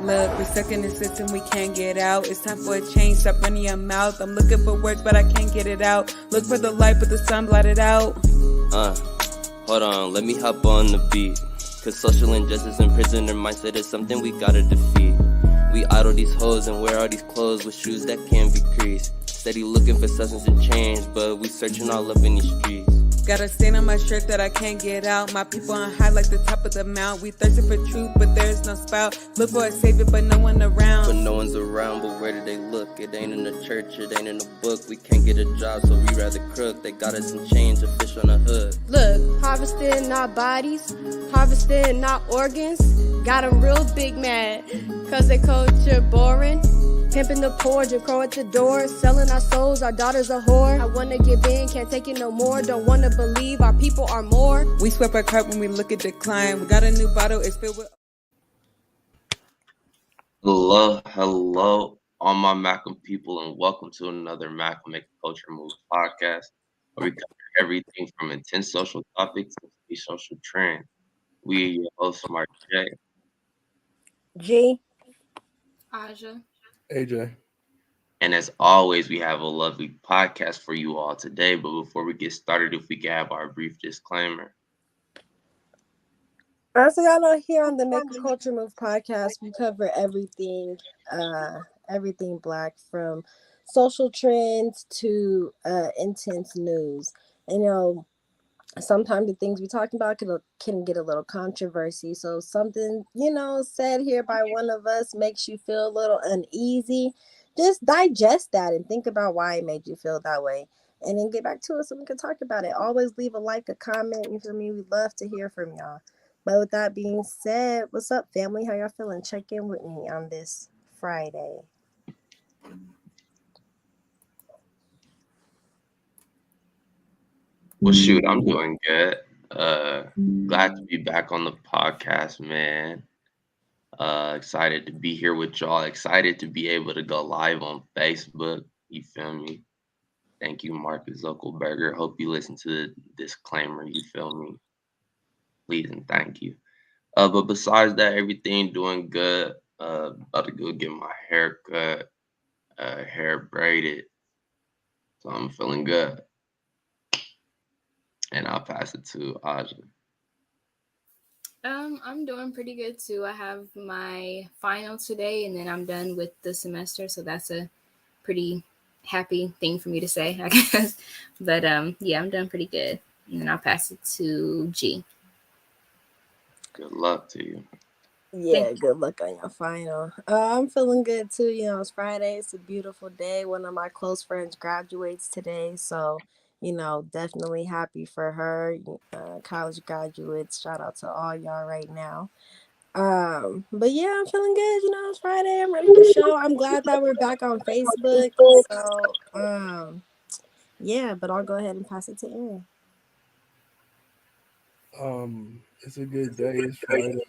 Look, we're stuck in the system, we can't get out. It's time for a change, stop running your mouth. I'm looking for words, but I can't get it out. Look for the light, but the sun blotted out. Hold on, let me hop on the beat. Cause social injustice and prisoner mindset is something we gotta defeat. We idle these hoes and wear all these clothes with shoes that can't be creased. Steady looking for substance and change, but we searching all up in these streets. Got a stain on my shirt that I can't get out. My people on high like the top of the mount. We thirsting for truth, but there's no spout. Look for a savior, but no one around. But no one's around, but where do they look? It ain't in the church, it ain't in the book. We can't get a job, so we rather crook. They got us in chains, a fish on the hood. Look, harvesting our bodies, harvesting our organs. Got them real big mad, cause they culture boring. Pimping the poor, Jim Crow at the door. Selling our souls, our daughters a whore. I wanna give in, can't take it no more. Don't wanna believe our people are more. We swept our cup when we look at decline. We got a new bottle, it's filled with... Hello, all my Malcolm people, and welcome to another Malcolm Make Culture Move podcast, where we cover everything from intense social topics to social trends. We are your hosts, Mark J. G. Aja. AJ. And as always, we have a lovely podcast for you all today. But before we get started, if we can have our brief disclaimer. So y'all know, here on the Make a Culture Move podcast, we cover everything Black, from social trends to intense news. And sometimes the things we're talking about can get a little controversy. So something, said here by one of us makes you feel a little uneasy. Just digest that and think about why it made you feel that way. And then get back to us so we can talk about it. Always leave a like, a comment. You feel me? We'd love to hear from y'all. But with that being said, what's up, family? How y'all feeling? Check in with me on this Friday. Well, shoot, I'm doing good. Glad to be back on the podcast, man. Excited to be here with y'all. Excited to be able to go live on Facebook. You feel me? Thank you, Marcus Zuckerberger. Hope you listen to the disclaimer. You feel me? Please and thank you. But besides that, everything doing good. About to go get my hair cut, hair braided. So I'm feeling good. And I'll pass it to Aja. I'm doing pretty good too. I have my final today, and then I'm done with the semester. So that's a pretty happy thing for me to say, I guess. But yeah, I'm done pretty good. And then I'll pass it to G. Good luck to you. Yeah, good luck on your final. I'm feeling good too. It's Friday. It's a beautiful day. One of my close friends graduates today, so definitely happy for her. College graduates, shout out to all y'all right now. But yeah, I'm feeling good. It's Friday. I'm ready to show. I'm glad that we're back on Facebook. So, yeah, but I'll go ahead and pass it to Aaron. It's a good day. It's Friday.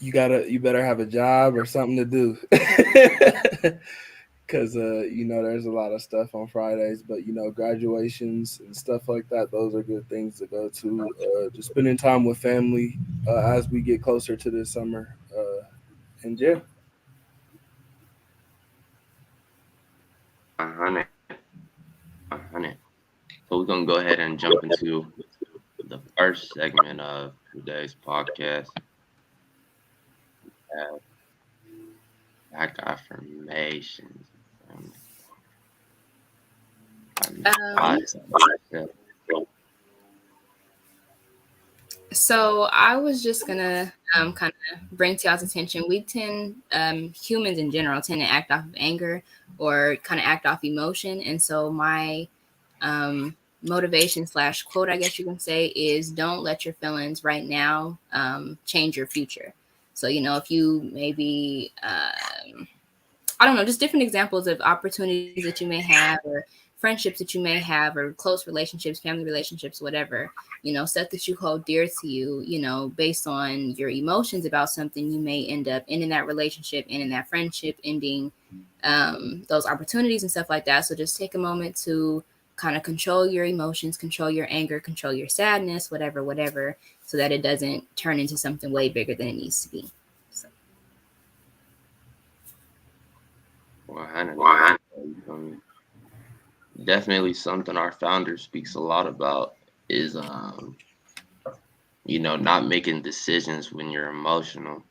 You better have a job or something to do. Because, there's a lot of stuff on Fridays, but, graduations and stuff like that, those are good things to go to. Just spending time with family as we get closer to this summer. And, yeah. 100. So we're going to go ahead and jump into the first segment of today's podcast. We have back affirmations. So I was just gonna kind of bring to y'all's attention. We tend, humans in general, tend to act off of anger or kind of act off emotion. And so my motivation / quote, I guess you can say, is don't let your feelings right now change your future. So if you maybe I don't know, just different examples of opportunities that you may have, or friendships that you may have, or close relationships, family relationships, whatever, stuff that you hold dear to you, based on your emotions about something, you may end up ending that relationship, ending that friendship, ending those opportunities and stuff like that. So just take a moment to kind of control your emotions, control your anger, control your sadness, whatever, so that it doesn't turn into something way bigger than it needs to be. So. 100. Definitely something our founder speaks a lot about is not making decisions when you're emotional,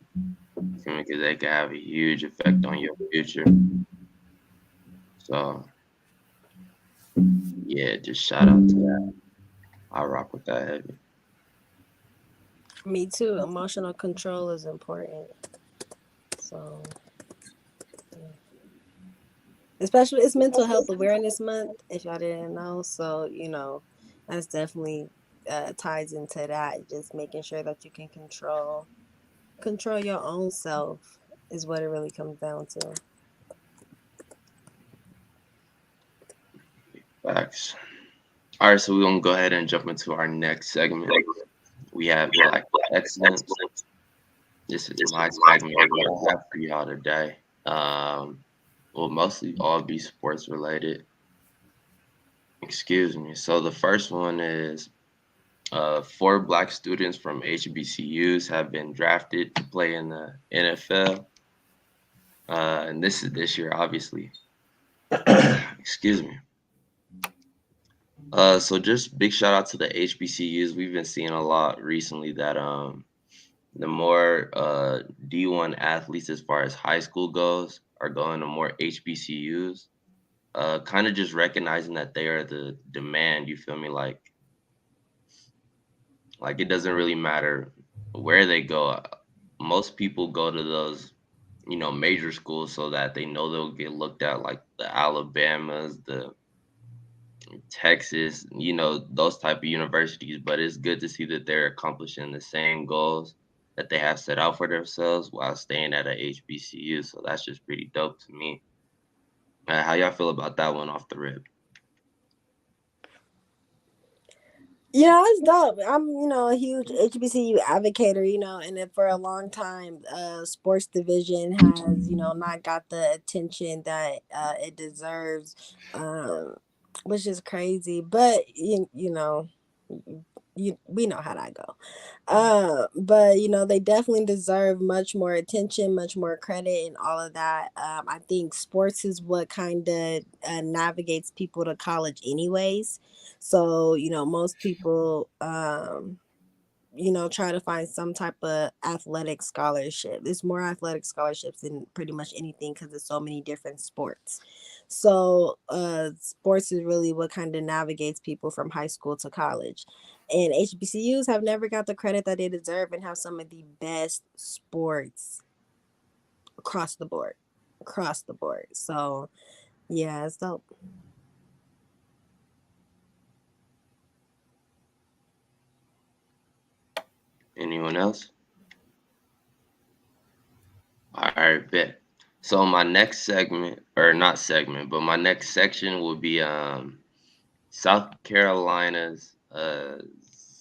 because they can have a huge effect on your future. So yeah, just shout out to that. I rock with that heavy. Me too. Emotional control is important. So, yeah. Especially it's Mental Health Awareness Month, if y'all didn't know. So, that's definitely ties into that. Just making sure that you can control your own self is what it really comes down to. Facts. All right, so we're gonna go ahead and jump into our next segment. We have Black Excellence. This is my segment. What I have for y'all today. Will mostly all be sports related. Excuse me. So the first one is 4 Black students from HBCUs have been drafted to play in the NFL. And this is this year, obviously. Excuse me. So just big shout out to the HBCUs. We've been seeing a lot recently that the more D1 athletes as far as high school goes are going to more HBCUs. Kind of just recognizing that they are the demand. You feel me? Like it doesn't really matter where they go. Most people go to those major schools so that they know they'll get looked at, like the Alabamas, the Texas, those type of universities. But it's good to see that they're accomplishing the same goals that they have set out for themselves while staying at a HBCU. So that's just pretty dope to me. How y'all feel about that one off the rip? Yeah, it's dope. I'm, a huge HBCU advocator, and then for a long time, sports division has, not got the attention that it deserves, which is crazy. But we know how that go. But they definitely deserve much more attention, much more credit, and all of that. I think sports is what kind of navigates people to college, anyways. So most people try to find some type of athletic scholarship. There's more athletic scholarships than pretty much anything because there's so many different sports. So sports is really what kind of navigates people from high school to college. And HBCUs have never got the credit that they deserve and have some of the best sports across the board. Across the board. So yeah, it's dope. Anyone else? All right, bet. So my next segment, or not segment, but my next section will be South Carolina's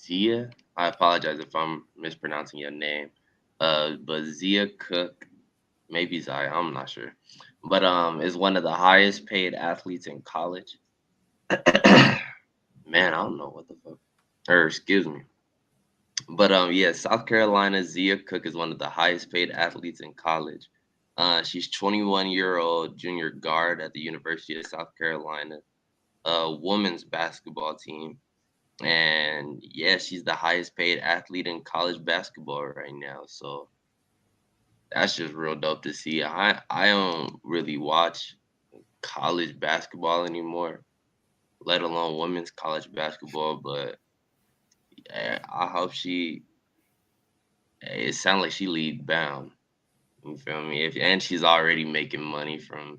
Zia. I apologize if I'm mispronouncing your name. But Zia Cook, maybe Zaya, I'm not sure. But is one of the highest paid athletes in college. Man, I don't know what the fuck. Or excuse me. But yeah, South Carolina Zia Cook is one of the highest paid athletes in college. She's 21-year-old junior guard at the University of South Carolina, women's basketball team. And yeah, she's the highest paid athlete in college basketball right now. So that's just real dope to see. I don't really watch college basketball anymore, let alone women's college basketball. But yeah, I hope it sounds like she league bound. You feel me? And she's already making money from,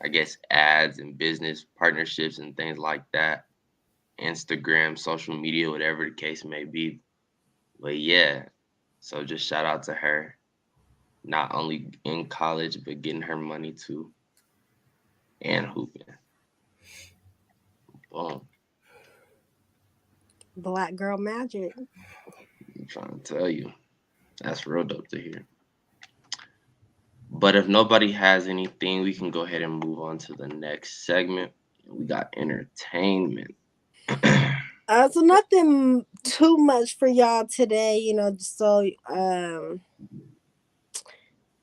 I guess, ads and business partnerships and things like that. Instagram, social media, whatever the case may be. But yeah, so just shout out to her. Not only in college, but getting her money too. And hooping. Boom. Black girl magic. I'm trying to tell you. That's real dope to hear. But if nobody has anything, we can go ahead and move on to the next segment. We got entertainment. So nothing too much for y'all today, just so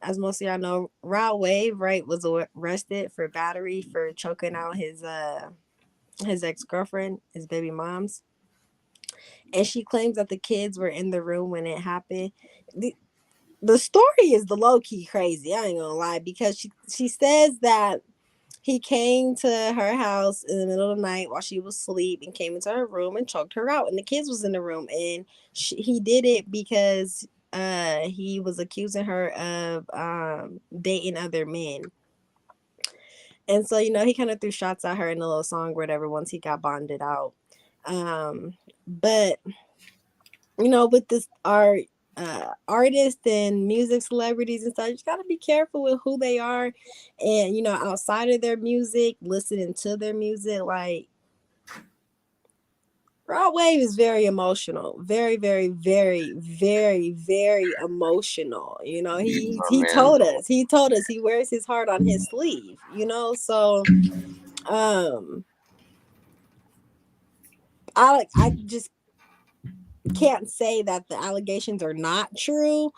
as most of y'all know, Rod Wave, right, was arrested for battery for choking out his ex-girlfriend, his baby mom's. And she claims that the kids were in the room when it happened. The story is the low-key crazy, I ain't gonna lie, because she says that he came to her house in the middle of the night while she was asleep and came into her room and choked her out. And the kids was in the room. And he did it because he was accusing her of dating other men. And so, he kind of threw shots at her in a little song or whatever once he got bonded out. But, with this art, artists and music celebrities and stuff, you just gotta be careful with who they are, and outside of their music, listening to their music. Like, Rod Wave is very emotional, very, very, very, very, very emotional. He told us he wears his heart on his sleeve. So I just can't say that the allegations are not true.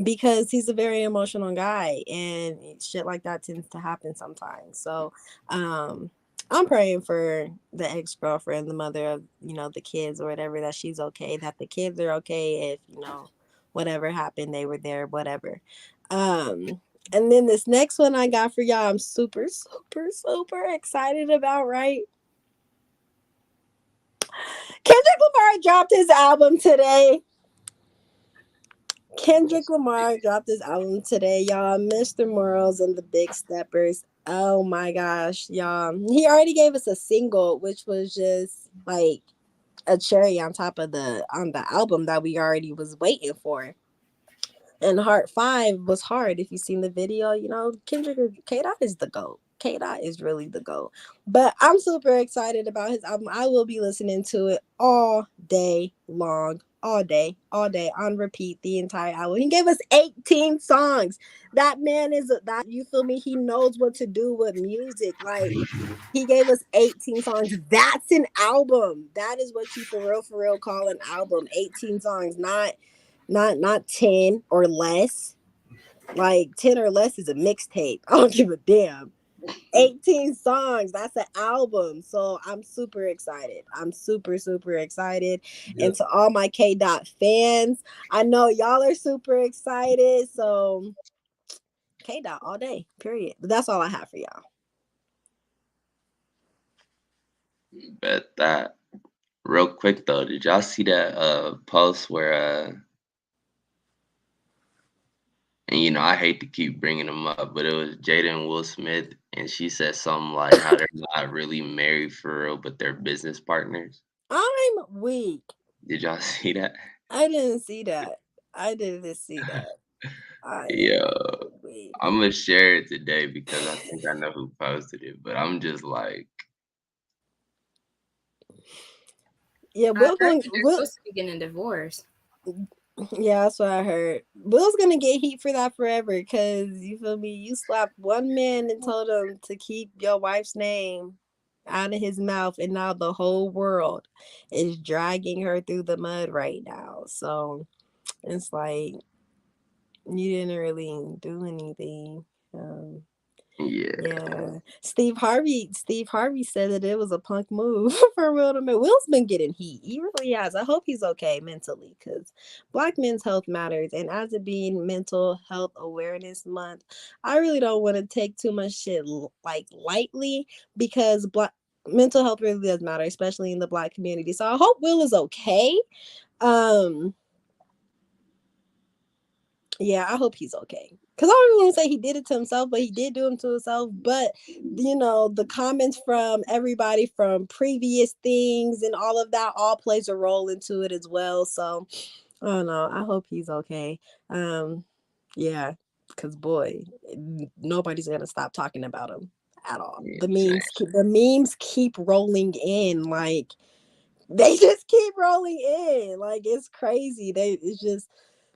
Because he's a very emotional guy and shit like that tends to happen sometimes. So I'm praying for the ex-girlfriend, the mother of, the kids or whatever, that she's okay, that the kids are okay. If, whatever happened, they were there, whatever. And then this next one I got for y'all, I'm super, super, super excited about, right? Kendrick Lamar dropped his album today. Kendrick Lamar dropped his album today, y'all. Mr. Morals and the Big Steppers. Oh my gosh, y'all. He already gave us a single, which was just like a cherry on top of the album that we already was waiting for. And Heart 5 was hard. If you've seen the video, Kendrick, K-Dot is the GOAT. K-Dot is really the GOAT. But I'm super excited about his album. I will be listening to it all day long. All day on repeat, the entire album. He gave us 18 songs. That man you feel me? He knows what to do with music. Like, he gave us 18 songs. That's an album. That is what you for real call an album. 18 songs, not 10 or less. Like, 10 or less is a mixtape. I don't give a damn. 18 songs, that's an album. So I'm super excited. I'm super, super excited. Yep. And to all my K-Dot fans, I know y'all are super excited. So K-Dot all day, period. But that's all I have for y'all. Bet that. Real quick though, did y'all see that post where and I hate to keep bringing them up, but it was Jada and Will Smith, and she said something like how they're not really married for real, but they're business partners. I'm weak. Did y'all see that? I didn't see that. Yo, I'm gonna share it today because I think I know who posted it, but I'm just like, yeah, they're supposed to be getting a divorce. Yeah, that's what I heard. Will's gonna get heat for that forever, because you feel me? You slapped one man and told him to keep your wife's name out of his mouth, and now the whole world is dragging her through the mud right now. So it's like, you didn't really do anything. Yeah. Steve Harvey said that it was a punk move for Will to make. Will's been getting heat. He really has. I hope he's okay mentally, because Black men's health matters. And as it being Mental Health Awareness Month, I really don't want to take too much shit lightly, because mental health really does matter, especially in the Black community. So I hope Will is okay. Yeah, I hope he's okay. Because I don't even want to say he did it to himself, but he did do it to himself. But, the comments from everybody from previous things and all of that all plays a role into it as well. So, I don't know. I hope he's okay. Yeah, because, boy, nobody's going to stop talking about him at all. The memes keep rolling in. Like, they just keep rolling in. Like, it's crazy. It's just...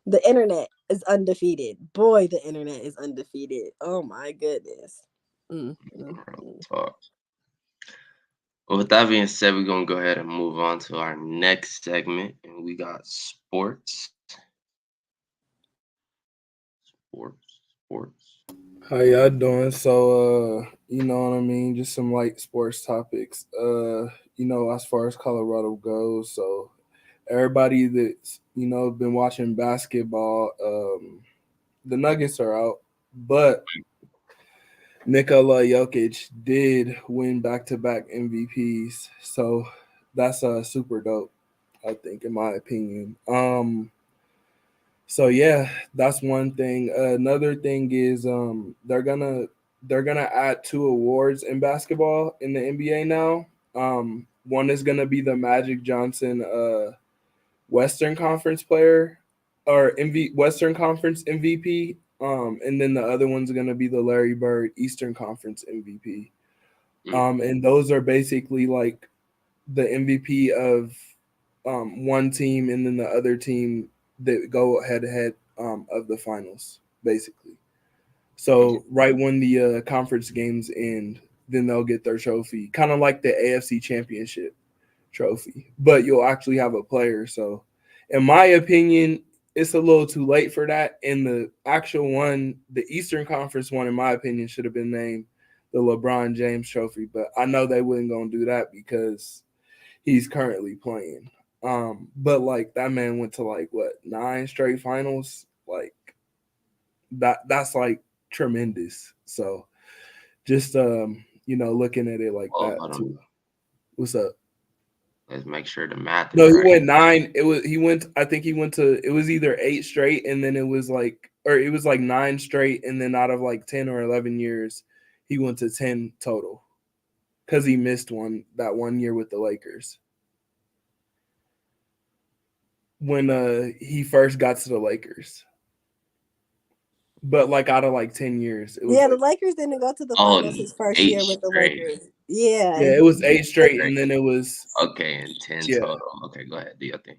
the internet is undefeated. Boy, the internet is undefeated. Oh my goodness. Real talk. Well, with that being said, we're gonna go ahead and move on to our next segment, and we got sports. Sports. How y'all doing? So, you know what I mean? Just some light sports topics. As far as Colorado goes, so everybody that's been watching basketball, the Nuggets are out, but Nikola Jokic did win back-to-back MVPs, so that's super dope, I think, in my opinion. So yeah, that's one thing. Another thing is they're gonna add two awards in basketball in the NBA now. One is gonna be the Magic Johnson Western Conference player or Western Conference MVP. And then the other one's gonna be the Larry Bird Eastern Conference MVP. And those are basically like the MVP of one team and then the other team that go head to head of the finals, basically. So right when the conference games end, then they'll get their trophy, kind of like the AFC Championship trophy, but you'll actually have a player. So, in my opinion, it's a little too late for that. And the actual one, the Eastern Conference one, in my opinion, should have been named the LeBron James Trophy. But I know they wasn't gonna do that because he's currently playing. But like that man went to like what 9 straight finals, like that's like tremendous. So just looking at it like that too. What's up? Let's make sure the math is No, he right. went 9. I think he went to, it was either 8 straight and then it was like 9 straight and then out of like 10 or 11 years, he went to 10 total because he missed that 1 year with the Lakers. When he first got to the Lakers. But like out of like 10 years. It was the Lakers didn't go to the finals his first 8 year with the straight. Lakers. Yeah. Yeah, it was 8 straight and then it was okay, and 10 total. Okay, go ahead. Do your thing.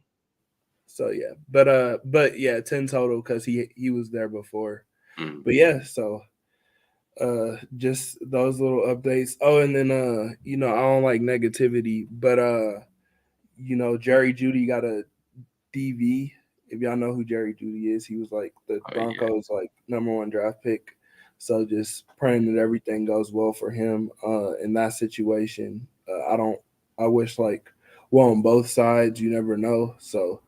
So yeah. But yeah, 10 total because he was there before. But yeah, so just those little updates. Oh, and then I don't like negativity, but Jerry Jeudy got a DV. If y'all know who Jerry Jeudy is, he was like the Broncos like #1 draft pick. So just praying that everything goes well for him in that situation. I wish on both sides, you never know. So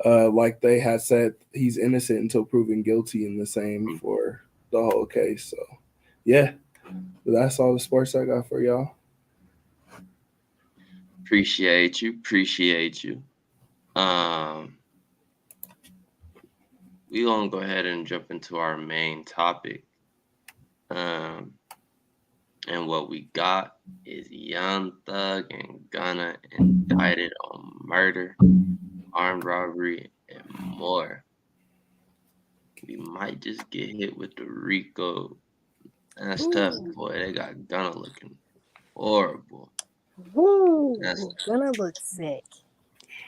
like they had said, he's innocent until proven guilty, and the same for the whole case. So yeah, that's all the sports I got for y'all. Appreciate you. We gonna go ahead and jump into our main topic. And what we got is Young Thug and Gunna indicted on murder, armed robbery, and more. We might just get hit with the RICO. That's tough, boy. They got Gunna looking horrible. Woo, Gunna look sick.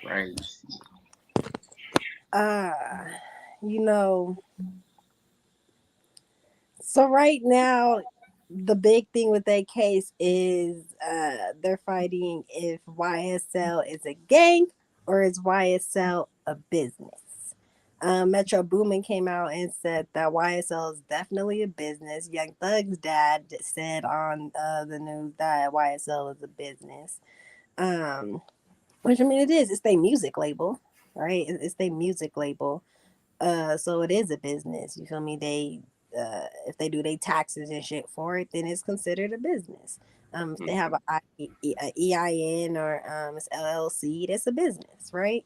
Crazy. So right now, the big thing with that case is they're fighting if YSL is a gang or is YSL a business. Metro Boomin came out and said that YSL is definitely a business. Young Thug's dad said on the news that YSL is a business. Which I mean it is. It's their music label, right? It's their music label. So it is a business. You feel me? They if they do their taxes and shit for it, then it's considered a business. If they have a EIN or it's LLC, that's a business, right?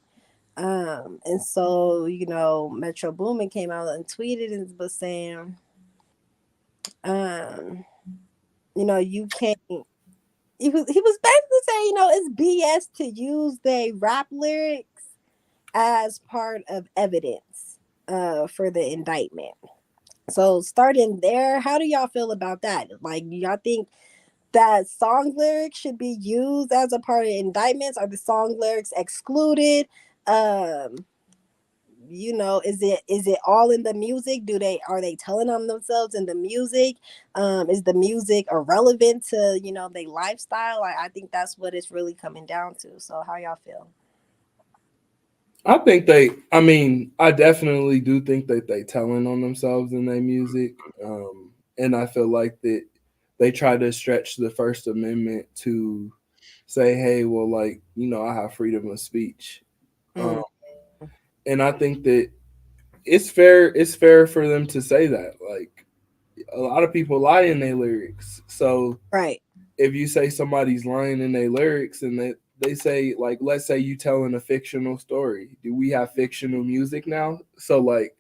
And so Metro Boomin came out and tweeted and was saying, you can't. He was basically saying, it's BS to use their rap lyrics as part of evidence for the indictment. So starting there, how do y'all feel about that? Like, y'all think that song lyrics should be used as a part of indictments? Are the song lyrics excluded? is it all in the music? Are they telling on themselves in the music? Is the music irrelevant to their lifestyle? I think that's what it's really coming down to. So how y'all feel? I think they. I mean, I definitely do think that they telling on themselves in their music, and I feel like that they try to stretch the First Amendment to say, "Hey, well, like I have freedom of speech," um, Mm, and I think that it's fair. It's fair for them to say that. Like a lot of people lie in their lyrics, so right. if you say somebody's lying in their lyrics and they say like let's say you telling a fictional story, do we have fictional music now? So like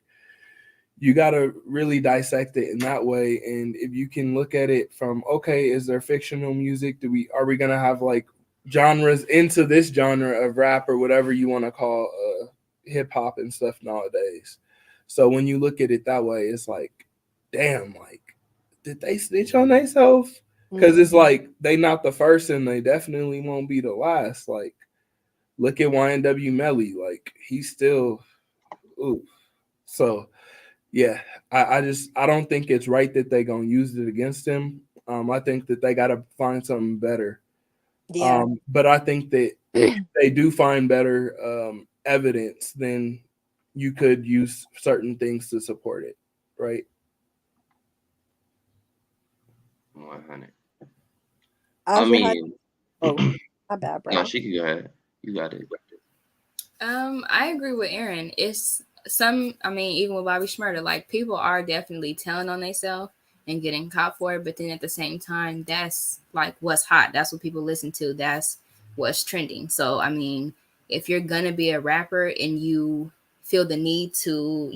you got to really dissect it in that way, and if you can look at it from okay, is there fictional music, do we are we going to have like genres into this genre of rap or whatever you want to call hip hop and stuff nowadays. So when you look at it that way, it's like damn, like did they snitch on themselves? Because Mm, it's like they not the first and they definitely won't be the last. Like look at YNW Melly, like he's still ooh. So yeah, I don't think it's right that they gonna use it against him. I think that they gotta find something better. yeah. But I think that if they do find better evidence, then you could use certain things to support it, right? 100. I Audrey, how? mean, Oh, my bad, no, bro. she can go ahead. You got it. I agree with Aaron. It's some, I mean, even with Bobby Schmurder, like people are definitely telling on themselves and getting caught for it. But then at the same time, that's like what's hot. That's what people listen to. That's what's trending. So, I mean, if you're going to be a rapper and you feel the need to,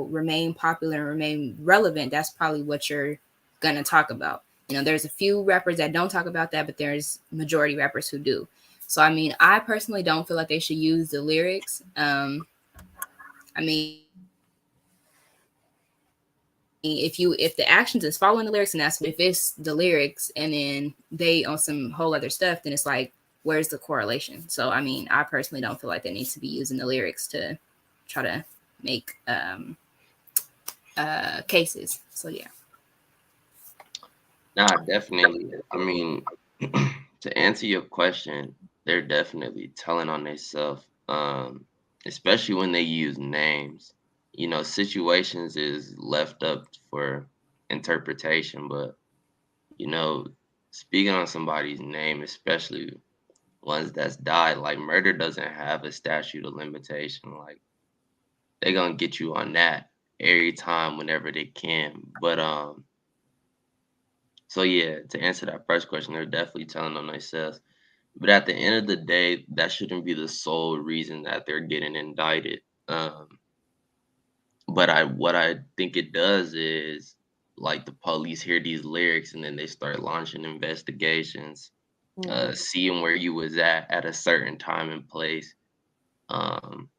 remain popular and remain relevant, that's probably what you're going to talk about. There's a few rappers that don't talk about that, but there's majority rappers who do. So I mean, I personally don't feel like they should use the lyrics. I mean, if the actions is following the lyrics, and that's if it's the lyrics, and then they on some whole other stuff, then it's like, where's the correlation? So I mean, I personally don't feel like they need to be using the lyrics to try to make cases. So yeah. Nah, definitely. I mean, to answer your question, they're definitely telling on themselves, especially when they use names. Situations is left up for interpretation, but you know, speaking on somebody's name, especially ones that's died, like murder doesn't have a statute of limitation. Like they gonna get you on that every time whenever they can. But so yeah, to answer that first question, they're definitely telling on themselves. But at the end of the day, that shouldn't be the sole reason that they're getting indicted. But what I think it does is like the police hear these lyrics and then they start launching investigations, Mm, seeing where you was at a certain time and place, um,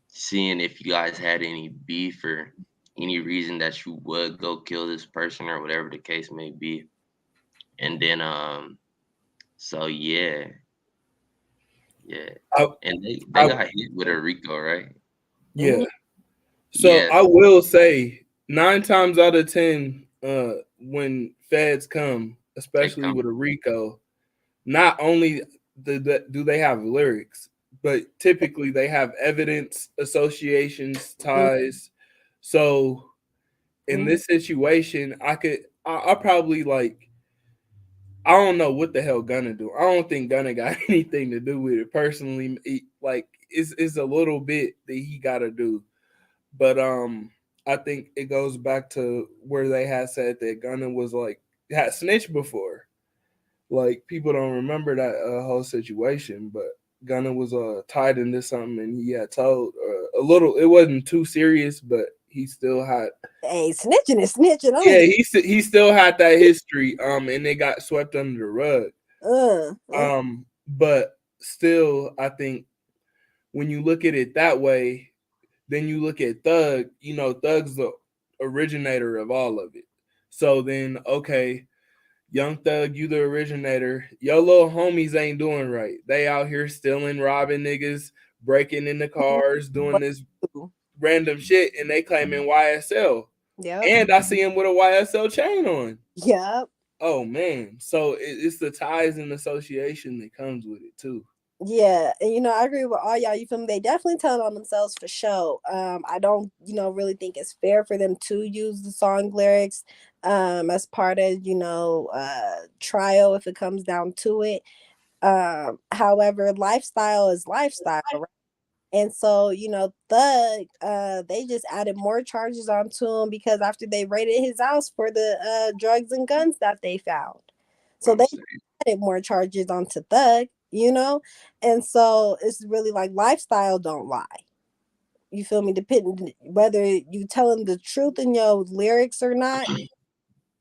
seeing if you guys had any beef or any reason that you would go kill this person or whatever the case may be. And then so yeah, yeah. I, And they I got hit with a Rico, right? yeah. mhm, So Yeah. I will say 9 times out of 10, when feds come, They especially with come. a RICO, not only do they have lyrics, but typically they have evidence, associations, mhm, ties. So in mhm. this situation, I probably like I don't know what the hell Gunna do. I don't think Gunna got anything to do with it personally. Like it's a little bit that he got to do, but I think it goes back to where they had said that Gunna was like had snitched before. Like people don't remember that whole situation, but Gunna was tied into something and he had told a little. It wasn't too serious, but he still had. Hey, snitching is snitching. I don't Yeah, get. he still had that history. And it got swept under the rug. Okay. But still, I think when you look at it that way, then you look at Thug. Thug's the originator of all of it. So then, okay, Young Thug, you the originator. Your little homies ain't doing right. They out here stealing, robbing niggas, breaking into cars, doing What this, do? random shit and they claiming YSL. Yep. And I see him with a YSL chain on. Yep. Oh man. So it's the ties and association that comes with it too. Yeah, and I agree with all y'all. You feel me? They definitely telling on themselves for sure. I don't, really think it's fair for them to use the song lyrics as part of, trial if it comes down to it. However, lifestyle is lifestyle, right? And so, Thug, they just added more charges onto him because after they raided his house for the drugs and guns that they found. So they added more charges onto Thug, and so it's really like lifestyle don't lie. You feel me? Depending whether you telling the truth in your lyrics or not,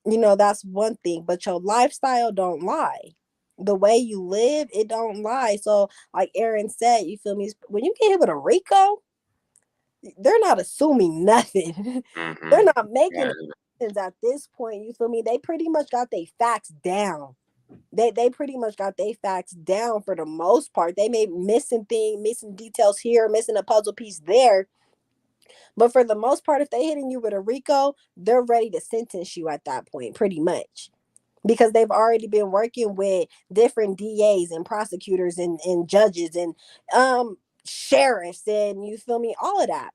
that's one thing, but your lifestyle don't lie. The way you live, it don't lie. So like Aaron said, you feel me? When you get hit with a Rico, they're not assuming nothing. Mm-hmm. They're not making decisions at this point. You feel me? They pretty much got their facts down. They pretty much got their facts down for the most part. They may missing details here, missing a puzzle piece there. But for the most part, if they hitting you with a Rico, they're ready to sentence you at that point, pretty much. Because they've already been working with different DAs and prosecutors and judges and sheriffs and you feel me, all of that.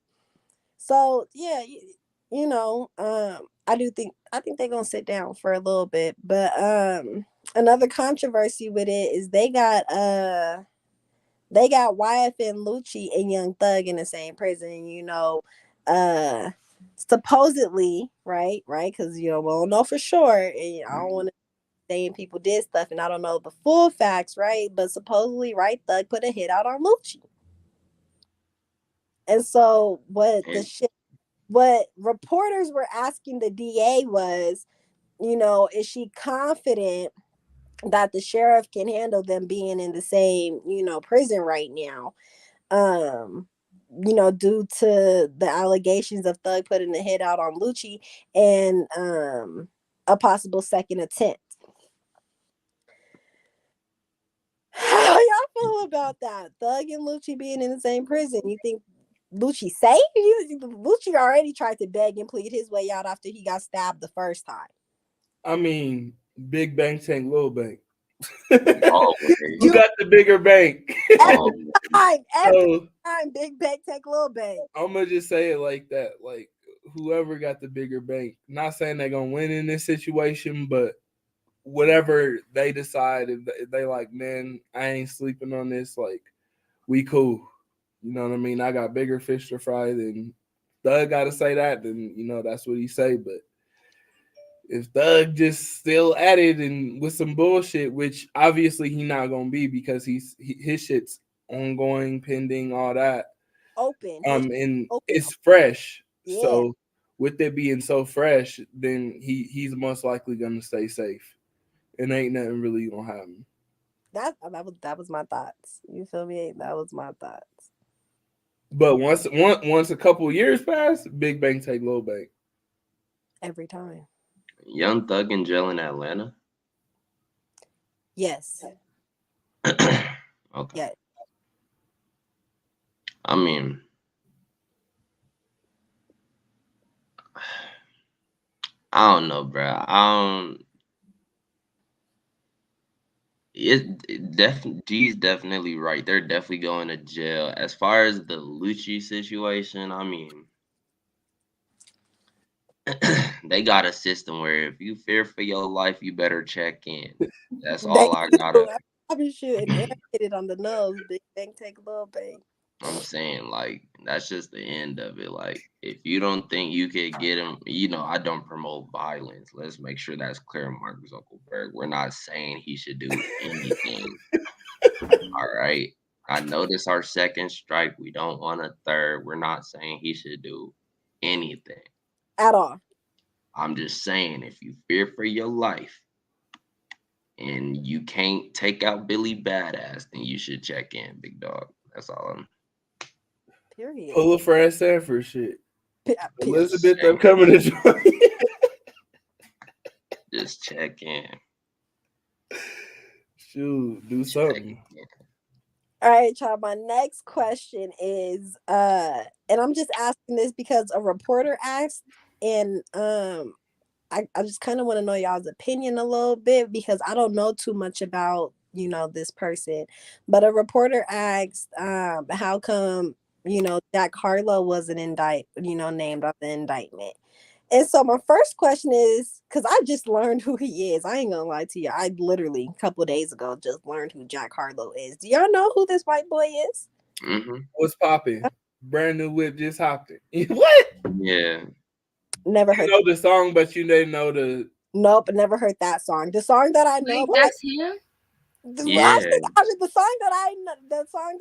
So yeah, I think they're gonna sit down for a little bit. But another controversy with it is they got YF and Lucci and Young Thug in the same prison, supposedly, right, because we don't know for sure, and I don't want to say people did stuff and I don't know the full facts, right? But supposedly, right, Thug put a hit out on Lucci. And so what reporters were asking the DA was, is she confident that the sheriff can handle them being in the same, prison right now? Due to the allegations of Thug putting the hit out on Lucci and a possible second attempt. How y'all feel about that? Thug and Lucci being in the same prison. You think Lucci safe? Lucci already tried to beg and plead his way out after he got stabbed the first time. I mean, big bank tank, little bank. Always. Who got the bigger bank? Every time, big bank take little bank. I'm gonna just say it like that. Like whoever got the bigger bank. Not saying they're gonna win in this situation, but whatever they decide, if they like, man, I ain't sleeping on this. Like, we cool. You know what I mean? I got bigger fish to fry. Then Thug got to say that. Then that's what he say. But if Thug just still at it and with some bullshit, which obviously he not gonna be because his shit's ongoing, pending, all that. Open. And it's fresh. Yeah. So with it being so fresh, then he's most likely gonna stay safe. And ain't nothing really gonna happen. That was my thoughts. You feel me? That was my thoughts. But once a couple years pass, big bank take little bank. Every time. Young Thug in jail in Atlanta? Yes. Okay. Yeah. I mean, I don't know, bro. G's definitely right. They're definitely going to jail. As far as the Lucci situation, I mean, they got a system where if you fear for your life, you better check in. That's all I gotta. I've been shooting and hit it on the nose. Big bank take little bank. I'm saying, like, that's just the end of it. Like, if you don't think you could get him, I don't promote violence. Let's make sure that's clear, Mark Zuckerberg. We're not saying he should do anything. All right. I know this our second strike. We don't want a third. We're not saying he should do anything at all. I'm just saying, if you fear for your life and you can't take out Billy Badass, then you should check in, big dog. That's all I'm. Period. Pull a Fred Sanford shit. Elizabeth, I'm coming to join. Just check in. Shoot, do something. All right, child. My next question is, and I'm just asking this because a reporter asked, and I just kind of want to know y'all's opinion a little bit because I don't know too much about, this person. But a reporter asked, how come, Jack Harlow wasn't named on the indictment. And so my first question is, because I just learned who he is. I ain't gonna lie to you. I literally a couple of days ago just learned who Jack Harlow is. Do y'all know who this white boy is? Mm-hmm. What's popping? Brand new whip just hopped it. What? Yeah. Never heard. You know the song, but you didn't know the. Nope, never heard that song. The song that I know, Wait, that's him. Yeah. the song that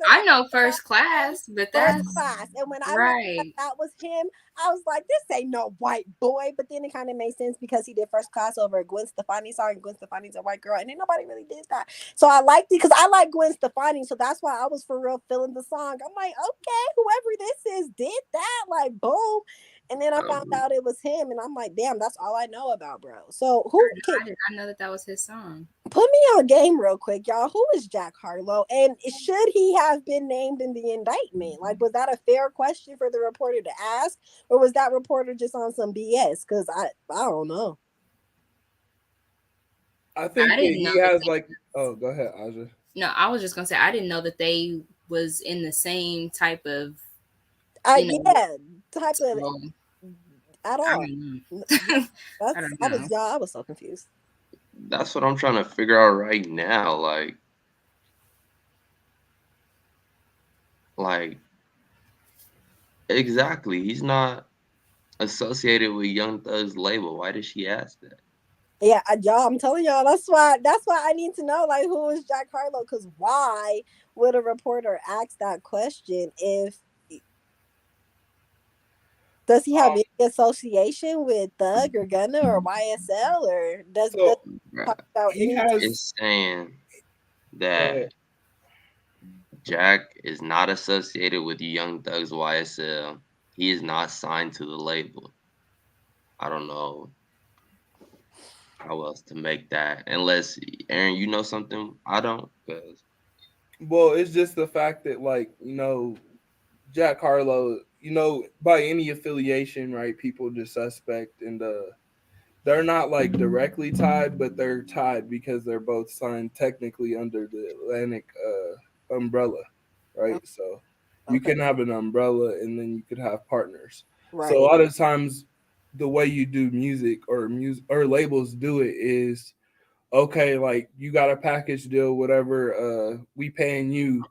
I know First Class, but First that's Class. And when I learned right. that was him, I was like, this ain't no white boy. But then it kind of made sense because he did First Class over a Gwen Stefani song. And Gwen Stefani's a white girl. And then nobody really did that. So I liked it because I like Gwen Stefani. So that's why I was for real feeling the song. I'm like, okay, whoever this is did that. Like, boom. And then I found out it was him. And I'm like, damn, that's all I know about, bro. So I did not know that was his song. Put me on game real quick, y'all. Who is Jack Harlow? And should he have been named in the indictment? Like, was that a fair question for the reporter to ask? Or was that reporter just on some BS? Because I don't know. I think that he has like. Oh, go ahead, Aja. No, I was just gonna say I didn't know that they was in the same type of. Type of at all. I was so confused. That's what I'm trying to figure out right now. Like exactly. He's not associated with Young Thug's label. Why did she ask that? Yeah, y'all, I'm telling y'all, that's why I need to know, like, who is Jack Harlow? Because why would a reporter ask that question if does he have any association with Thug or Gunna or YSL or does talk about It's saying that Jack is not associated with Young Thug's YSL. He is not signed to the label. I don't know how else to make that. Unless, Aaron, you know something I don't? Well, it's just the fact that, like, Jack Harlow, by any affiliation, right, people just suspect, and they're not, like, directly tied, but they're tied because they're both signed technically under the Atlantic umbrella, right? Okay. So you can have an umbrella and then you could have partners. Right. So a lot of times the way you do music or labels do it is, okay, like, you got a package deal, whatever, we paying you,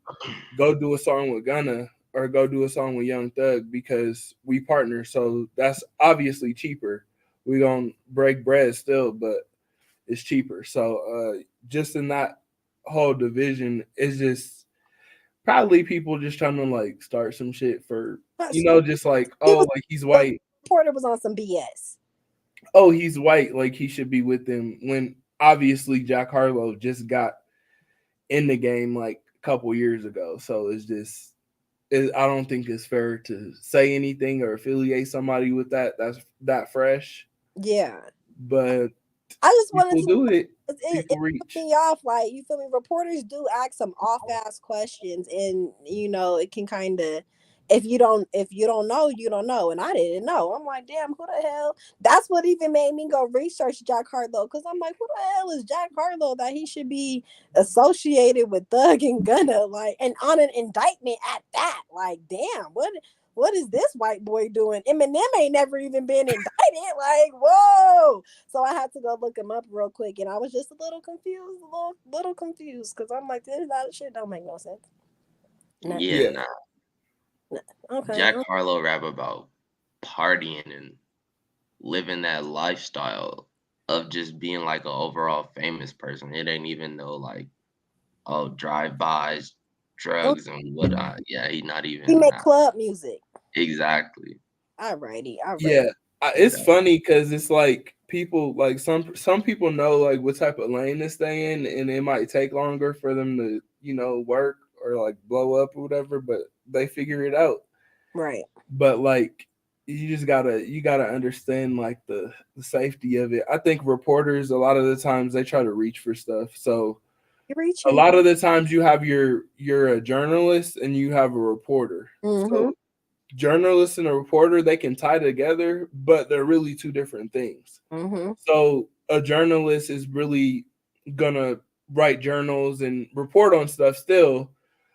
go do a song with Gunna or go do a song with Young Thug because we partner. So that's obviously cheaper. We gonna break bread still, but it's cheaper. So just in that whole division, it's just probably people just trying to, like, start some shit for, just like, like, he's white. Porter was on some BS. Oh, he's white, like he should be with them, when obviously Jack Harlow just got in the game like a couple years ago. So it's just, I don't think it's fair to say anything or affiliate somebody with that's that fresh. Yeah. But I just wanted to do it. It put me off, like, you feel me? Reporters do ask some off-ass questions, and it can kind of, if you don't know, you don't know, and I didn't know. I'm like, damn, who the hell? That's what even made me go research Jack Harlow, because I'm like, who the hell is Jack Harlow that he should be associated with Thug and Gunna, like, and on an indictment at that? Like, damn, what is this white boy doing? Eminem ain't never even been indicted. Like, whoa. So I had to go look him up real quick, and I was just a little confused, because I'm like, that shit don't make no sense. Nah. Okay. Jack Harlow rap about partying and living that lifestyle of just being like an overall famous person. It ain't even no like, drive-bys, drugs and whatnot. Yeah, he not even. He make club music. Exactly. Alrighty. Yeah, it's funny because it's like people, like, some people know, like, what type of lane to stay in, and it might take longer for them to work or, like, blow up or whatever, but they figure it out. Right. But, like, you gotta understand, like, the safety of it. I think reporters, a lot of the times, they try to reach for stuff. So You're a reaching. lot of the times you have you're a journalist and you have a reporter. So journalist and a reporter, they can tie together, but they're really two different things. So a journalist is really gonna write journals and report on stuff still.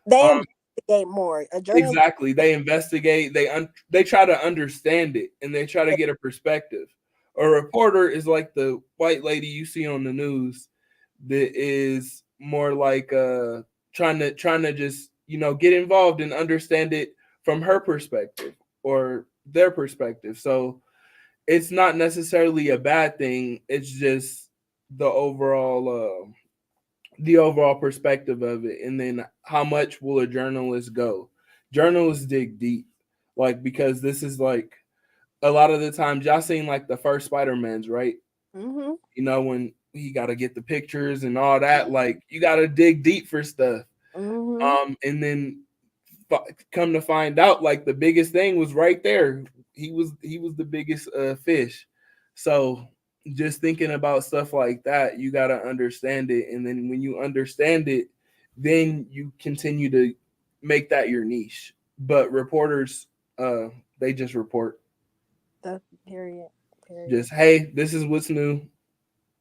They investigate more. A journalist, Exactly. They investigate, they try to understand it and they try to get a perspective. A reporter is like the white lady you see on the news that is more like trying to just, get involved and understand it from her perspective or their perspective. So it's not necessarily a bad thing. It's just the overall perspective of it, and then how much will a journalist go? Journalists dig deep, like, because this is like a lot of the times y'all seen like the first Spider-Man's, right? When he got to get the pictures and all that, like you got to dig deep for stuff. And then come to find out, like the biggest thing was right there. He was the biggest fish. So just thinking about stuff like that, you got to understand it, and then when you understand it, then you continue to make that your niche. But reporters, they just report. That's period. Just, hey, this is what's new.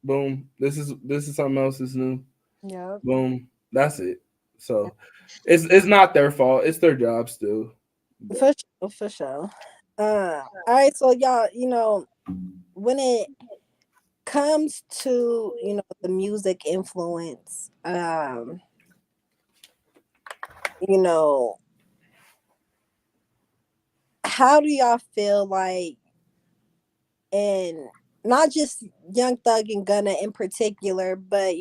Boom. This is something else that's new. Yeah. Boom. That's it. So it's not their fault. It's their job still. For sure. All right, so y'all, when it comes to the music influence, how do y'all feel like, and not just Young Thug and Gunna in particular, but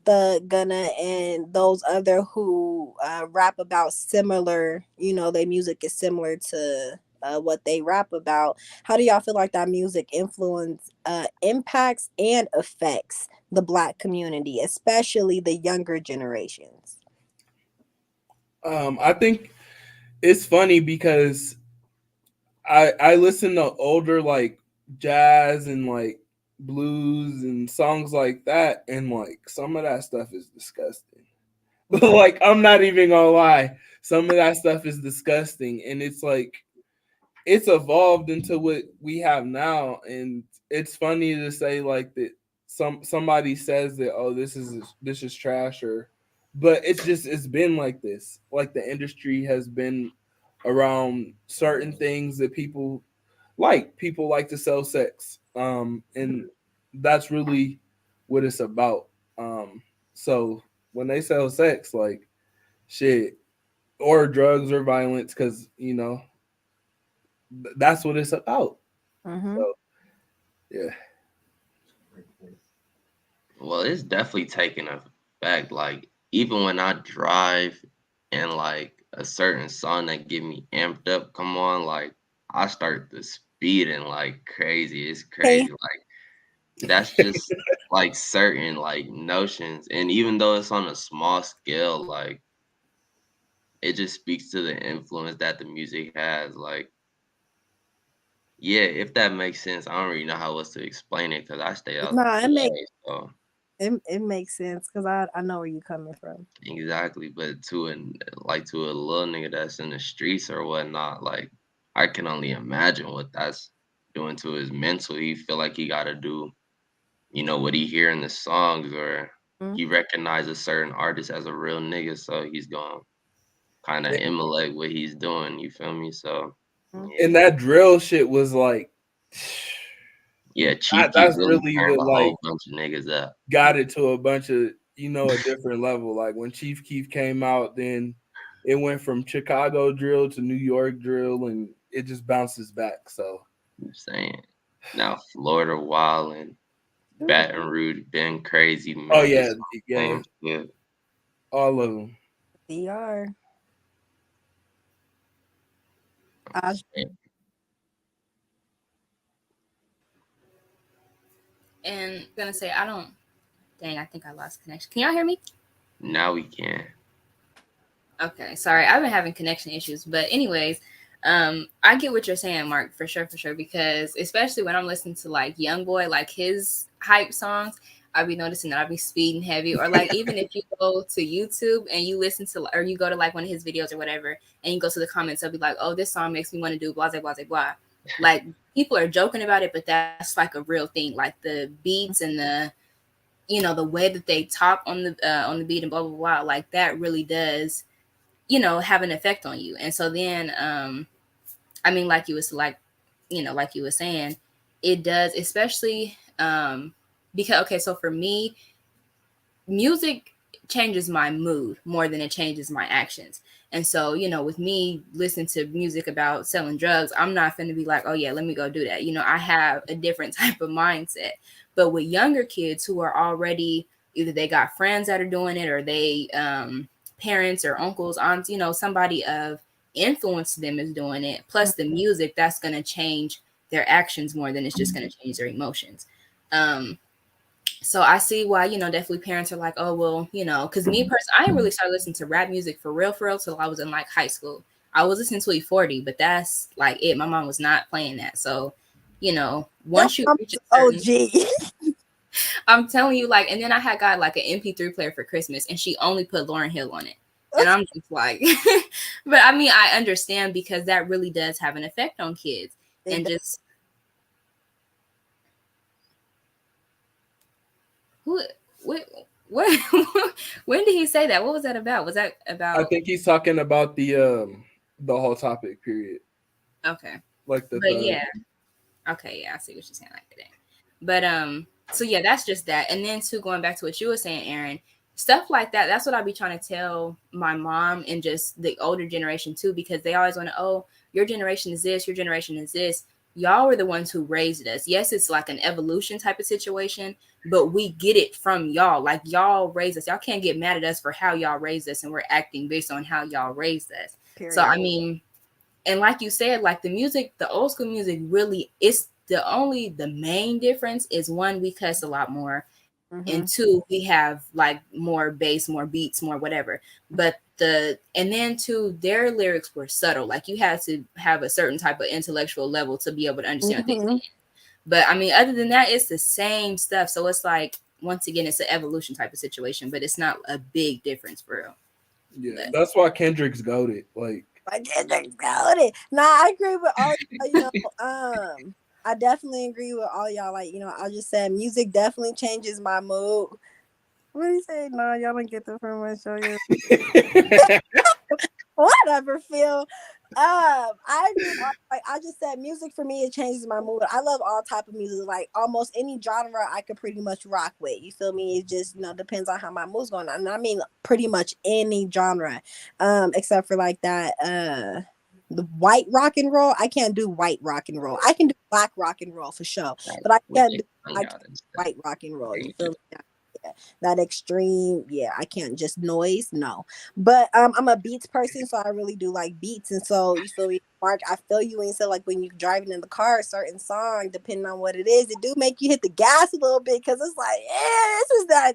the Gunna and those other who rap about similar, their music is similar to what they rap about. How do y'all feel like that music influence impacts and affects the Black community, especially the younger generations? I think it's funny because I listen to older like jazz and like blues and songs like that, and like some of that stuff is disgusting. Like, I'm not even gonna lie, some of that stuff is disgusting, and it's like it's evolved into what we have now, and it's funny to say like that somebody says that, oh, this is trash, or but it's been like this. Like, the industry has been around certain things that people like to sell sex, and that's really what it's about. So when they sell sex, like, shit, or drugs or violence, because that's what it's about. So yeah. Well, it's definitely taking effect. Like, even when I drive and like a certain song that get me amped up come on, like I start to speeding like crazy. It's Hey, crazy. Like, that's just like certain like notions. And even though it's on a small scale, like it just speaks to the influence that the music has. Like, yeah, if that makes sense. I don't really know how else to explain it because I stay out nah, the way. So it makes sense because I know where you're coming from. exactly, but to a little nigga that's in the streets or whatnot, like I can only imagine what that's doing to his mental. He feel like he gotta do, what he hear in the songs, or he recognize a certain artist as a real nigga, so he's gonna kind of emulate what he's doing. You feel me? So And yeah, that drill shit was like, yeah. Chief Keef that's really really turned what a like whole bunch of niggas up. got it to a bunch of a different level. Like when Chief Keef came out, then it went from Chicago drill to New York drill, and it just bounces back. So I'm saying now Florida Wild and Baton Rouge been crazy, oh man. yeah, Just yeah, same shit. all of them. DR. And I'm gonna say I think I lost connection. Can y'all hear me? Now we can. Okay, sorry, I've been having connection issues, but anyways, I get what you're saying, Mark, for sure, because especially when I'm listening to like Young Boy, like his hype songs, I be noticing that I be speeding heavy, or like even if you go to YouTube and you listen to, or you go to like one of his videos or whatever, and you go to the comments, they'll be like, "Oh, this song makes me want to do blah blah blah blah." Like people are joking about it, but that's like a real thing. Like the beats and the way that they talk on the beat and blah blah blah, like that really does have an effect on you. And so then I mean, like you were saying, it does, especially because okay, so for me, music changes my mood more than it changes my actions. And so, with me listening to music about selling drugs, I'm not going to be like, oh yeah, let me go do that. I have a different type of mindset. But with younger kids who are already, either they got friends that are doing it, or they parents or uncles, aunts, somebody of influence to them is doing it, plus the music, that's going to change their actions more than it's just going to change their emotions. So I see why, definitely parents are like, oh, well, because me personally, I didn't really start listening to rap music for real, till I was in like high school. I was listening to E40, but that's like it. My mom was not playing that. So, once you reach a certain, I'm telling you, like, and then I had got like an MP3 player for Christmas, and she only put Lauryn Hill on it. And I'm just like, but I mean, I understand, because that really does have an effect on kids. And just, what when did he say that? What was that about? Was that about? I think he's talking about the whole topic period. Okay. Like yeah. Okay, yeah, I see what you're saying like that. But so yeah, that's just that. And then going back to what you were saying, Aaron, stuff like that, that's what I'll be trying to tell my mom and just the older generation too, because they always want to, oh, your generation is this, your generation is this. Y'all were the ones who raised us. Yes, it's like an evolution type of situation, but we get it from y'all. Like, y'all raised us. Y'all can't get mad at us for how y'all raised us, and we're acting based on how y'all raised us. Period. So, I mean, and like you said, like the music, the old school music really is the main difference is, one, we cuss a lot more. And two, we have like more bass, more beats, more whatever. But and then two, their lyrics were subtle. Like, you had to have a certain type of intellectual level to be able to understand what they said. But I mean, other than that, it's the same stuff. So it's like, once again, it's an evolution type of situation, but it's not a big difference for real. Yeah, that's why Kendrick's goated. Like Kendrick's goated. Nah, I agree with all I definitely agree with all y'all. Like, I just said music definitely changes my mood. What do you say? No, y'all don't get that from my show yet. Whatever, Phil. I agree. Like I just said, music for me, it changes my mood. I love all type of music. Like, almost any genre I could pretty much rock with. You feel me? It just depends on how my mood's going on. And I mean pretty much any genre, except for like that the white rock and roll. I can't do white rock and roll. I can do black rock and roll for sure, but I can't do white rock and roll. You feel me? Yeah, that extreme, yeah, I can't. Just noise, no. But I'm a beats person, so I really do like beats. And so, you feel me, Mark? I feel you when you said, like, when you're driving in the car, a certain song, depending on what it is, it do make you hit the gas a little bit, because it's like, yeah, this is that.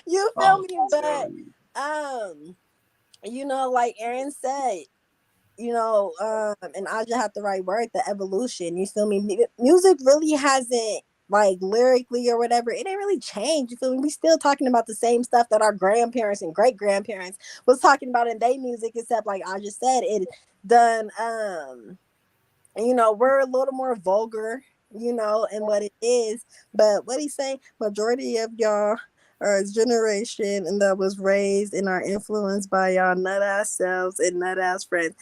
You feel me? But like Aaron said, and I just have the right word, the evolution. You feel me? Music really hasn't, like, lyrically or whatever, it ain't really changed. You feel me? We still talking about the same stuff that our grandparents and great grandparents was talking about in their music, except, like I just said, it done. We're a little more vulgar, in what it is. But what he say? Majority of y'all are a generation and that was raised and are influenced by y'all nut ass selves and nut ass friends.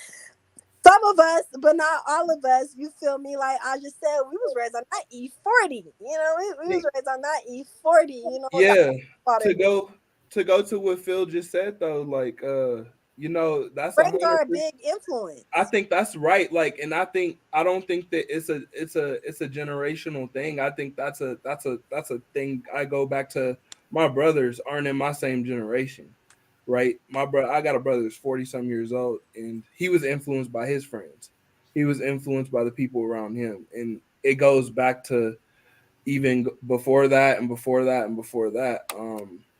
Some of us, but not all of us. You feel me? Like I just said, we was raised on that E40. We was raised on that E40. Yeah. To go to what Phil just said though, like that's friends are a big influence. I think that's right. Like, and I don't think that it's a generational thing. I think that's a thing. I go back to my brothers aren't in my same generation. Right, I got a brother that's 40-some years old, and he was influenced by his friends. He was influenced by the people around him, and it goes back to even before that, and before that, and before that.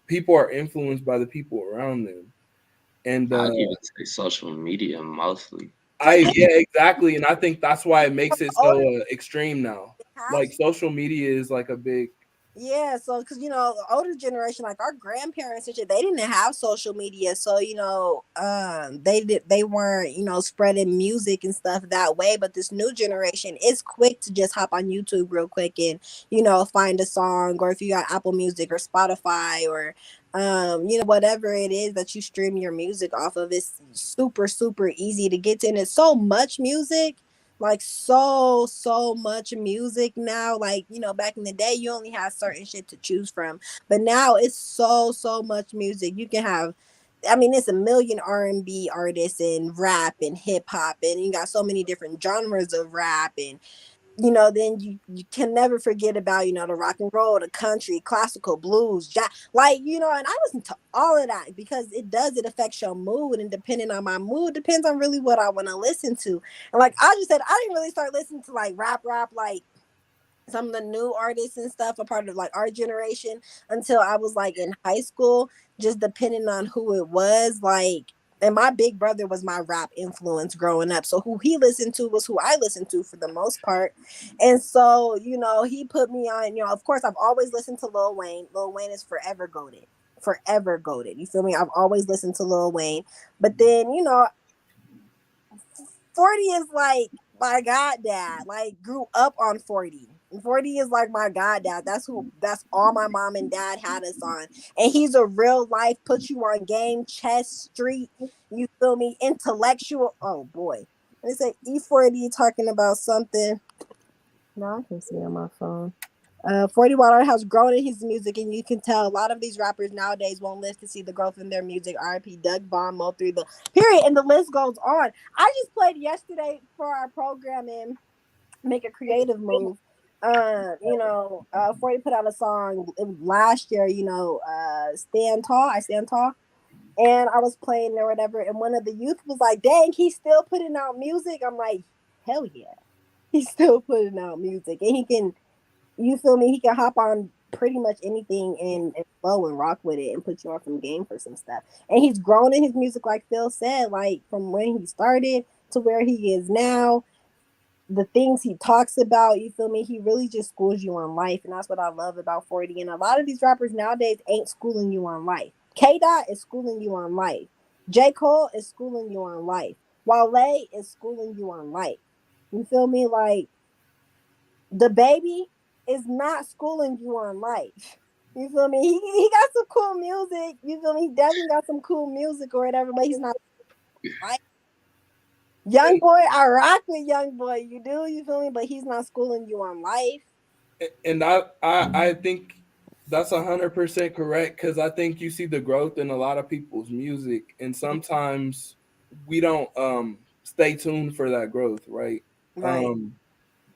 People are influenced by the people around them, and I'd even say social media mostly. Yeah, exactly, and I think that's why it makes it so extreme now. Like, social media is like a big Yeah, so because the older generation, like our grandparents and shit, they didn't have social media, so they weren't spreading music and stuff that way. But this new generation is quick to just hop on YouTube real quick and find a song, or if you got Apple Music or Spotify or whatever it is that you stream your music off of, it's super super easy to get to, and it's so much music, like so much music now. Like back in the day you only had certain shit to choose from, but now it's so much music. You can have, I mean, it's a million R&B artists and rap and hip hop, and you got so many different genres of rap. And then you can never forget about the rock and roll, the country, classical, blues, jazz, like and I listen to all of that because it affects your mood, and depending on my mood depends on really what I want to listen to. And like I just said, I didn't really start listening to like rap like some of the new artists and stuff, a part of like our generation, until I was like in high school, just depending on who it was. Like, and my big brother was my rap influence growing up. So who he listened to was who I listened to for the most part. And so, he put me on, of course I've always listened to Lil Wayne. Lil Wayne is forever goated. Forever goated. You feel me? I've always listened to Lil Wayne. But then, 40 is like my goddad. Like grew up on 40. 40 is like my goddad. That's all my mom and dad had us on. And he's a real life, put you on game, chess, street, you feel me? Intellectual. Oh boy. They say E40 talking about something. No, I can see on my phone. 40 Water has grown in his music, and you can tell a lot of these rappers nowadays won't live to see the growth in their music. RP Doug Bond, Mo 3, the period, and the list goes on. I just played yesterday for our program in Make a Creative Move. 40 put out a song last year, Stand Tall. I Stand Tall. And I was playing or whatever, and one of the youth was like, dang, he's still putting out music. I'm like, hell yeah. He's still putting out music, and he can, you feel me? He can hop on pretty much anything and flow and rock with it and put you on some game for some stuff. And he's grown in his music, like Phil said, like from when he started to where he is now. The things he talks about, you feel me? He really just schools you on life, and that's what I love about 40. And a lot of these rappers nowadays ain't schooling you on life. K Dot is schooling you on life. J Cole is schooling you on life. Wale is schooling you on life. You feel me? Like the baby is not schooling you on life. You feel me? He got some cool music. You feel me? He definitely got some cool music or whatever, but he's not like Young Boy. I rock with Young Boy. You do, you feel me? But he's not schooling you on life. And I think that's 100% correct, because I think you see the growth in a lot of people's music, and sometimes we don't stay tuned for that growth, right? Right. A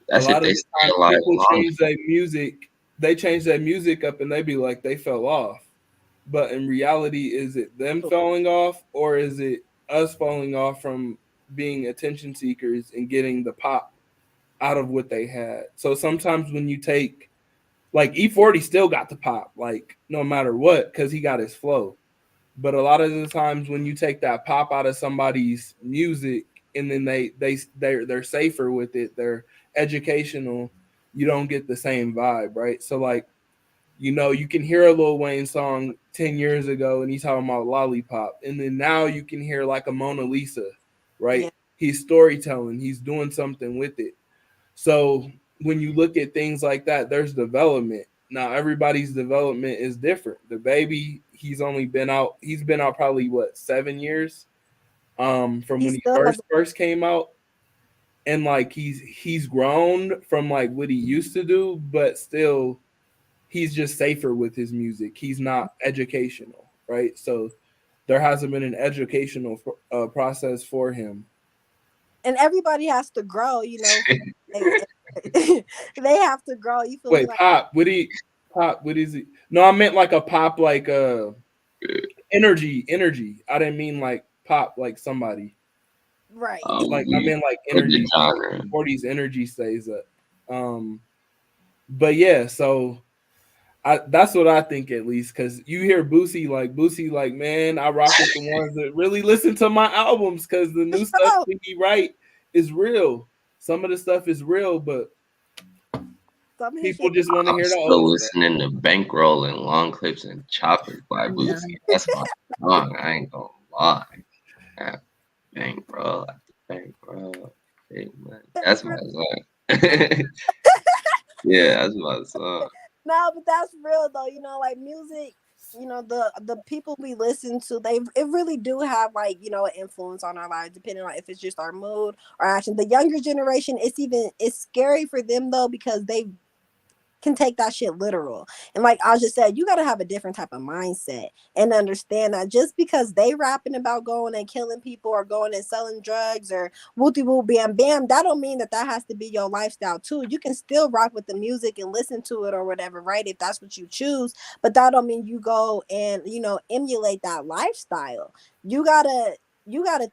That's if lot of they the stay time alive people long. change their music up, and they be like they fell off. But in reality, is it them falling off, or is it us falling off from being attention seekers and getting the pop out of what they had? So sometimes when you take, like, E40 still got the pop, like no matter what, because he got his flow. But a lot of the times when you take that pop out of somebody's music, and then they're safer with it, they're educational, you don't get the same vibe, right? So like, you can hear a Lil Wayne song 10 years ago and he's talking about lollipop, and then now you can hear like a Mona Lisa, right? Yeah. He's storytelling, he's doing something with it. So when you look at things like that, there's development. Now everybody's development is different. The baby, he's been out probably what, 7 years from He when he still has first came out. And like he's grown from like what he used to do, but still he's just safer with his music. He's not educational, right? So there hasn't been an educational process for him. and everybody has to grow, they have to grow. You feel me? Wait, Like pop? What is it? No, I meant like a pop, like energy. I didn't mean like pop, like somebody. right. Like I meant like With the energy. genre. 40's energy stays up. But yeah, so that's what I think, at least, because you hear Boosie like, man, I rock with the ones that really listen to my albums, because the new stuff So, that he write is real. Some of the stuff is real, but Some of his People shit. just want to I'm hear the still old stuff. listening to Bankroll and Long Clips and Choppers by Yeah. Boosie. That's my song. I ain't gonna lie. Yeah, Bankroll after Bankroll. Big money. That's my song. Yeah, that's my song. No, but that's real though. You know, like music. You know, the people we listen to, it really do have like an influence on our lives, depending on if it's just our mood or action. The younger generation, it's scary for them though because they can take that shit literal. And like I just said, you got to have a different type of mindset and understand that just because they rapping about going and killing people or going and selling drugs or whoopty whoop bam bam, that don't mean that has to be your lifestyle too. You can still rock with the music and listen to it or whatever, right? If that's what you choose, but that don't mean you go and emulate that lifestyle. You gotta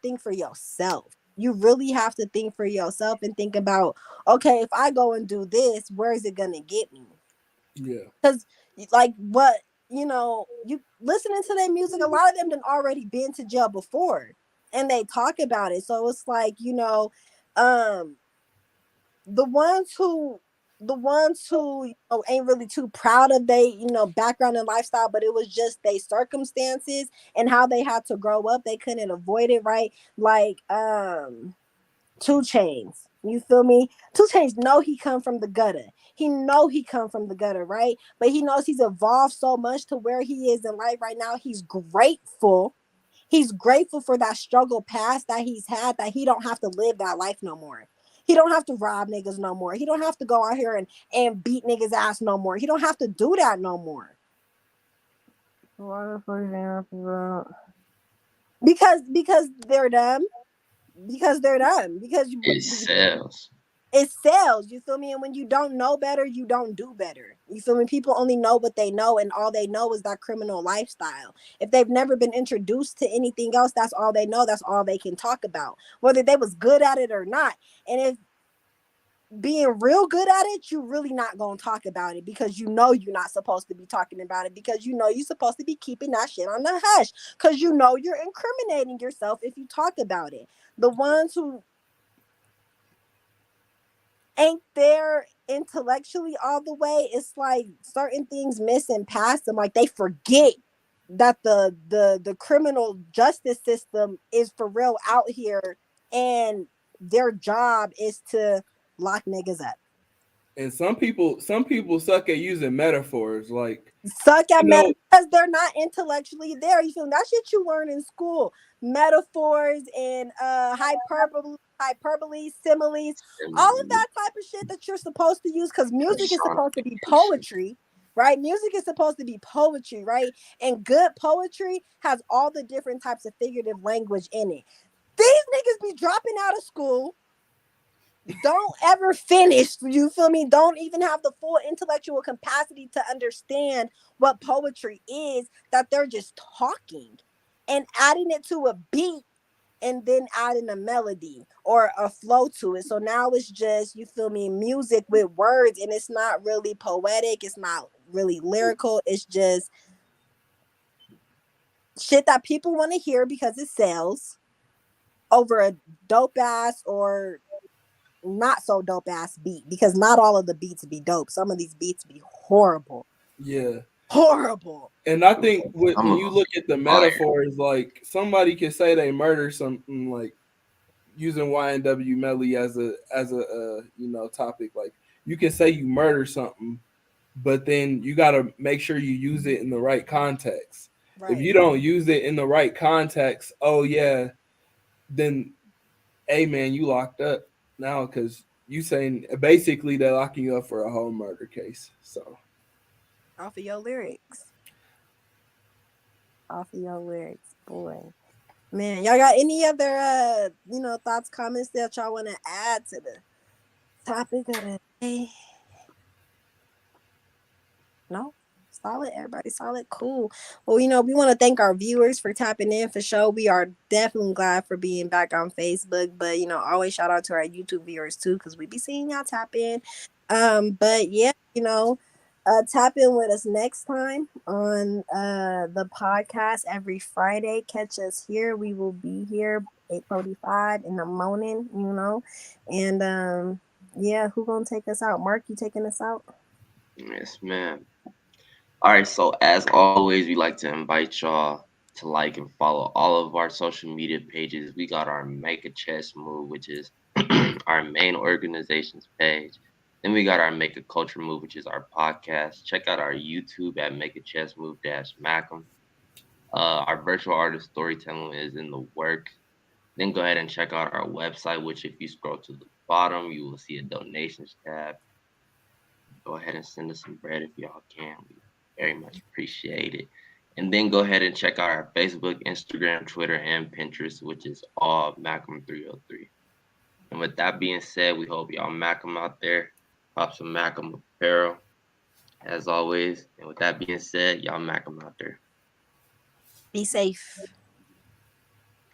think for yourself. You really have to think for yourself and think about, okay, if I go and do this, where is it gonna get me? Yeah. Because like what you listening to their music, a lot of them done already been to jail before and they talk about it. So it's like, um the ones who ain't really too proud of they background and lifestyle, but it was just their circumstances and how they had to grow up, they couldn't avoid it, right? Like 2 Chainz. You feel me? 2 Chainz know he come from the gutter. He come from the gutter, right? But he knows he's evolved so much to where he is in life right now. He's grateful. He's grateful for that struggle past that he's had, that he don't have to live that life no more. He don't have to rob niggas no more. He don't have to go out here and beat niggas ass no more. He don't have to do that no more. Why the fuck is he happy about? Because they're dumb. Because they're dumb. Because It sells. it sells. You feel me? And when you don't know better, you don't do better. You feel me? People only know what they know, and all they know is that criminal lifestyle. If they've never been introduced to anything else, that's all they know. That's all they can talk about, whether they was good at it or not. And if being real good at it, you really not gonna talk about it because you're not supposed to be talking about it, because you're supposed to be keeping that shit on the hush, because you're incriminating yourself if you talk about it. The ones who ain't there intellectually all the way, it's like certain things missing past them, like they forget that the criminal justice system is for real out here, and their job is to lock niggas up. And some people suck at using metaphors. Like, Suck at you meta know, because they're not intellectually there. You feel me? That shit you learn in school. Metaphors and hyperbole, similes, all of And that type of shit that you're supposed to use, because music is supposed to be personification. poetry, right? Music is supposed to be poetry, right? And good poetry has all the different types of figurative language in it. These niggas be dropping out of school, don't ever finish, you feel me, don't even have the full intellectual capacity to understand what poetry is, that they're just talking and adding it to a beat and then adding a melody or a flow to it. So now it's just, you feel me, music with words, and it's not really poetic, it's not really lyrical, it's just shit that people want to hear because it sells over a dope ass or not so dope ass beat, because not all of the beats be dope. Some of these beats be horrible. yeah. Horrible. And I think Some when of you them look at the fire. metaphors, like somebody can say they murder something, like using YNW Melly as a topic. Like, you can say you murder something, but then you got to make sure you use it in the right context. If Right. you don't use it in the right context, oh yeah, then hey man, you locked up now, because you saying basically they're locking you up for a whole murder case. So Off of your lyrics. Off of your lyrics, boy. Man, y'all got any other thoughts, comments that y'all want to add to the topic of the day? No? Solid, everybody solid, cool. Well, we want to thank our viewers for tapping in for sure. We are definitely glad for being back on Facebook, but always shout out to our YouTube viewers too, because we be seeing y'all tap in. But yeah, tap in with us next time on the podcast every Friday. Catch us here. We will be here 8:45 in the morning, and Yeah, who gonna take us out? Mark, you taking us out? Yes, ma'am. All right, so as always, we like to invite y'all to like and follow all of our social media pages. We got our Make a Chess Move, which is our main organization's page. Then we got our Make a Culture Move, which is our podcast. Check out our YouTube at Make a Chess Move Macam. Our virtual artist storytelling is in the work. Then go ahead and check out our website, which if you scroll to the bottom, you will see a donations tab. Go ahead and send us some bread if y'all can. We very much appreciate it. And then go ahead and check out our Facebook, Instagram, Twitter, and Pinterest, which is all Macam303. And with that being said, we hope y'all Macam out there. Pop some Macam apparel, as always. And with that being said, y'all Macam out there. Be safe.